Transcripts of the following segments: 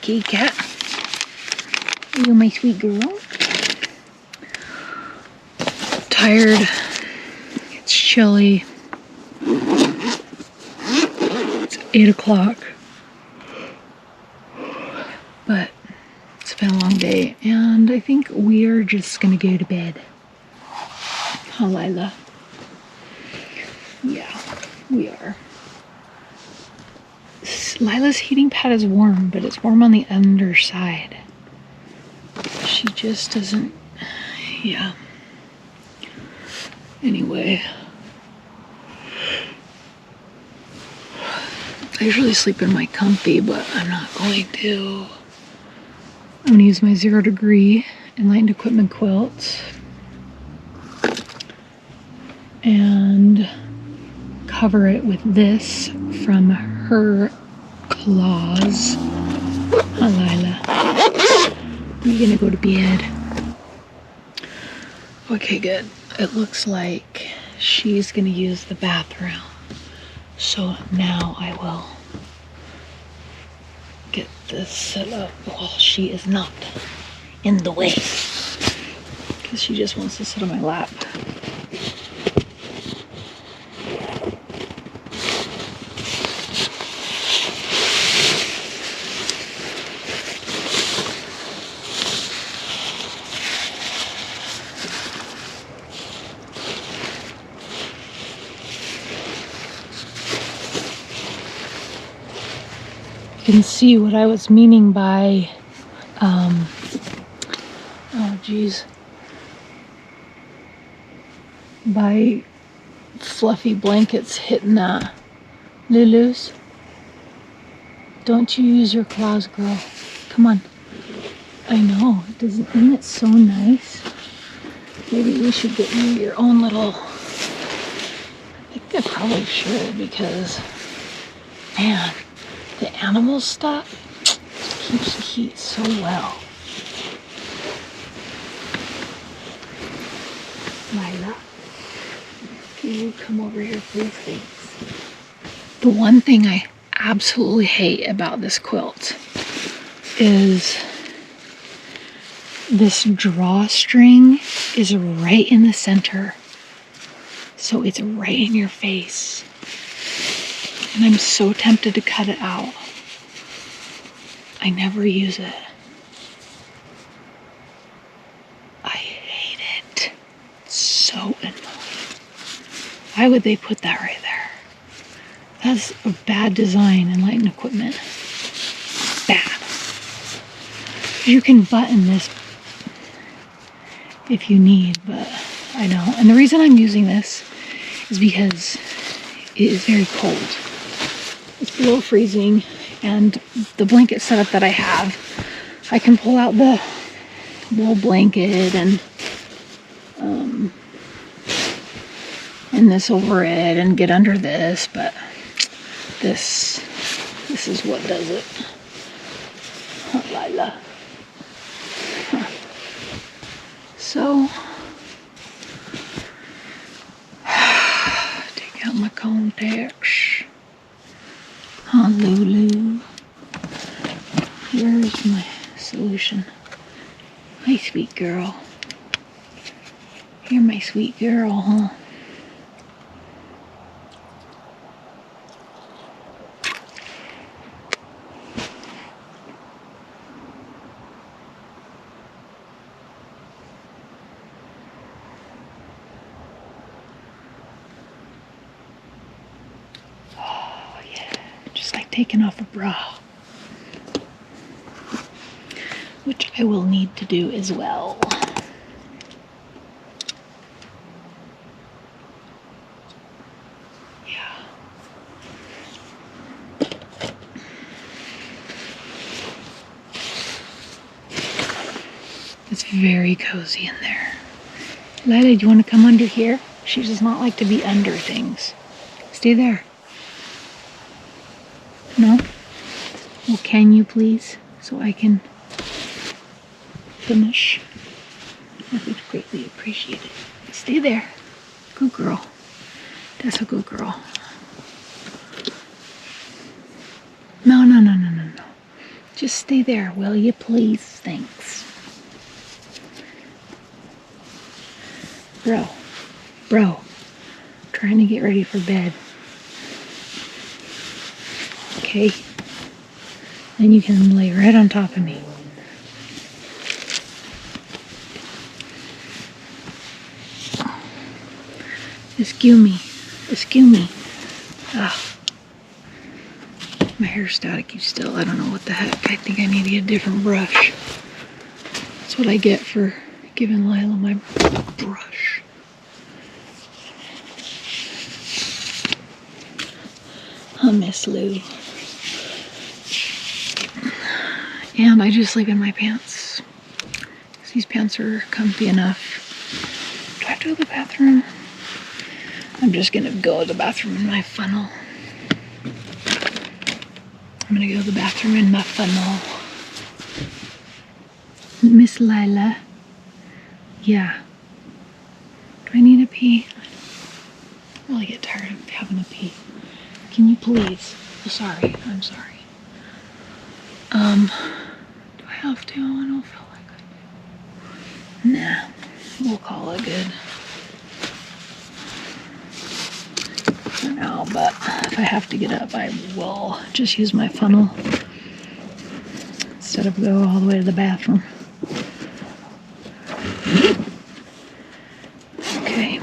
Okay, cat. Are you my sweet girl? Tired. It's chilly. It's 8 o'clock. But it's been a long day, and I think we are just gonna go to bed. Huh, Lila? Yeah, we are. Lila's heating pad is warm, but it's warm on the underside. She just doesn't, yeah. Anyway. I usually sleep in my comfy, but I'm not going to. I'm gonna use my 0 degree Enlightened equipment quilt and cover it with this from her claws. Huh, Lila? You're gonna go to bed. Okay, good. It looks like she's gonna use the bathroom. So now I will get this set up while she is not in the way. Because she just wants to sit on my lap. You can see what I was meaning by, oh geez, by fluffy blankets hitting that. Lulu's, don't you use your claws, girl. Come on. I know, isn't it so nice? Maybe you should get you your own little, I think I probably should, because, man, the animal stuff keeps the heat so well. Lila, can you come over here, please? Thanks. The one thing I absolutely hate about this quilt is this drawstring is right in the center. So it's right in your face. And I'm so tempted to cut it out. I never use it. I hate it. It's so annoying. Why would they put that right there? That's a bad design, Enlightened equipment. Bad. You can button this if you need, but I don't. And the reason I'm using this is because it is very cold. It's below freezing, and the blanket setup that I have, I can pull out the wool blanket and this over it and get under this, but this is what does it. Huh, Lila. Huh. So take out my contacts. Huh, Lulu. Here's my solution. Hi, sweet girl. You're my sweet girl, huh? Taking off a bra, which I will need to do as well. Yeah. It's very cozy in there. Lila, do you want to come under here? She does not like to be under things. Stay there. No? Well, can you please? So I can finish. I would greatly appreciate it. Stay there. Good girl. That's a good girl. No. Just stay there, will you please? Thanks. Bro, trying to get ready for bed. Okay? Then you can lay right on top of me. Excuse me. Ah. My hair's staticky still. I don't know what the heck. I think I need to get a different brush. That's what I get for giving Lila my brush. I miss Lou. And I just sleep in my pants. These pants are comfy enough. Do I have to go to the bathroom? I'm just gonna go to the bathroom in my funnel. I'm gonna go to the bathroom in my funnel. Miss Lila. Yeah. Do I need a pee? I really get tired of having a pee. Can you please? Oh, sorry. I'm sorry. Do I have to? I don't feel like it. Nah. We'll call it good. For now, but if I have to get up, I will just use my funnel instead of go all the way to the bathroom. Okay.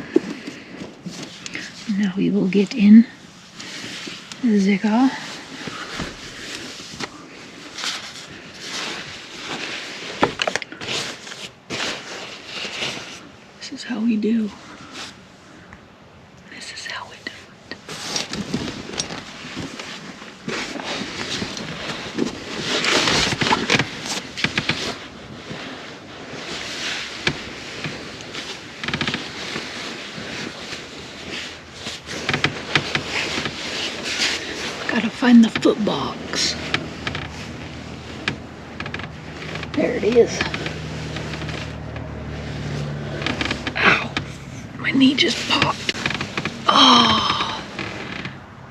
Now we will get in the car. This is how we do. This is how we do it. Gotta find the foot box. There it is. Ow. My knee just popped. Oh,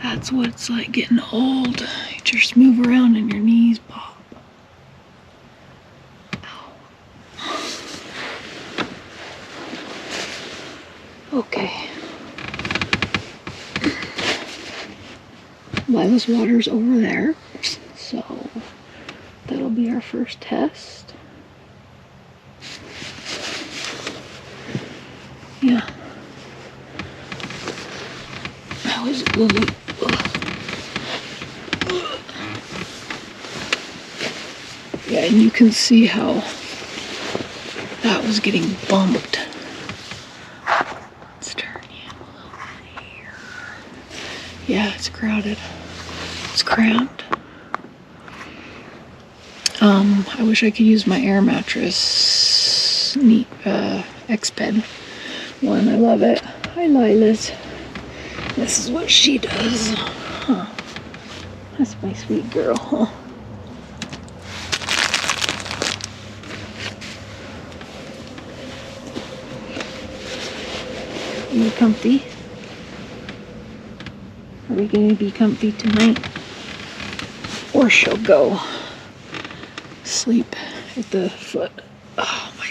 that's what it's like getting old. You just move around and your knees pop. Ow. Okay. Lila's water's over there, so that'll be our first test. Yeah. How is it, Lily? Yeah, and you can see how that was getting bumped. Let's turn you a little bit here. Yeah, it's crowded. It's cramped. I wish I could use my air mattress. Neat, X-Bed one. I love it. Hi, Lila's. This is what she does. Huh. That's my sweet girl, huh? Are you comfy? Are we going to be comfy tonight? Or she'll go sleep at the foot. Oh my.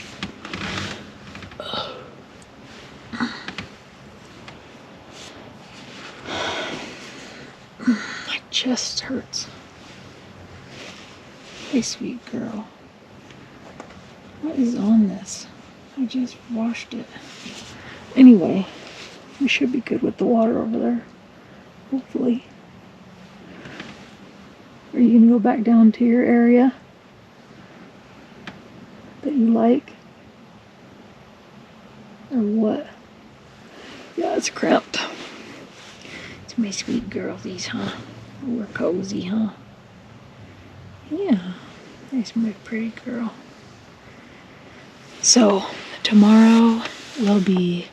My chest hurts. Hey, sweet girl. What is on this? I just washed it. Anyway, we should be good with the water over there. Hopefully. Are you gonna go back down to your area that you like? Or what? Yeah, it's cramped. It's my sweet girlies, huh? We're cozy, huh? Yeah. Nice, my pretty girl. So, tomorrow will be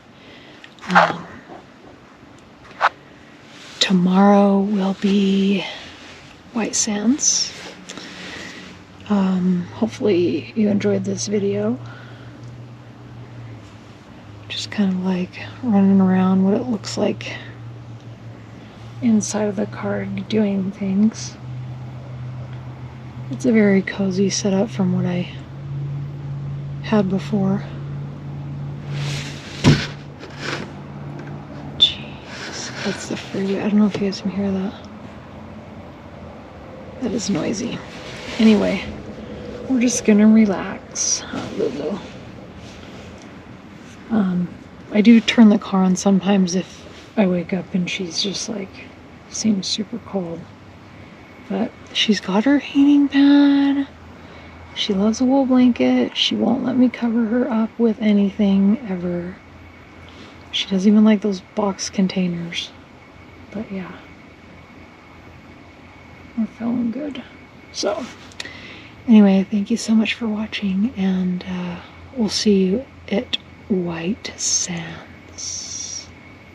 White Sands. Hopefully you enjoyed this video. Just kind of like running around what it looks like inside of the car doing things. It's a very cozy setup from what I had before. Jeez, that's the freeway. I don't know if you guys can hear that. That is noisy. Anyway, we're just gonna relax. Lulu. I do turn the car on sometimes if I wake up and she's just like, seems super cold. But she's got her heating pad. She loves a wool blanket. She won't let me cover her up with anything ever. She doesn't even like those box containers. But yeah. We're feeling good. So, anyway, thank you so much for watching, and we'll see you at White Sand.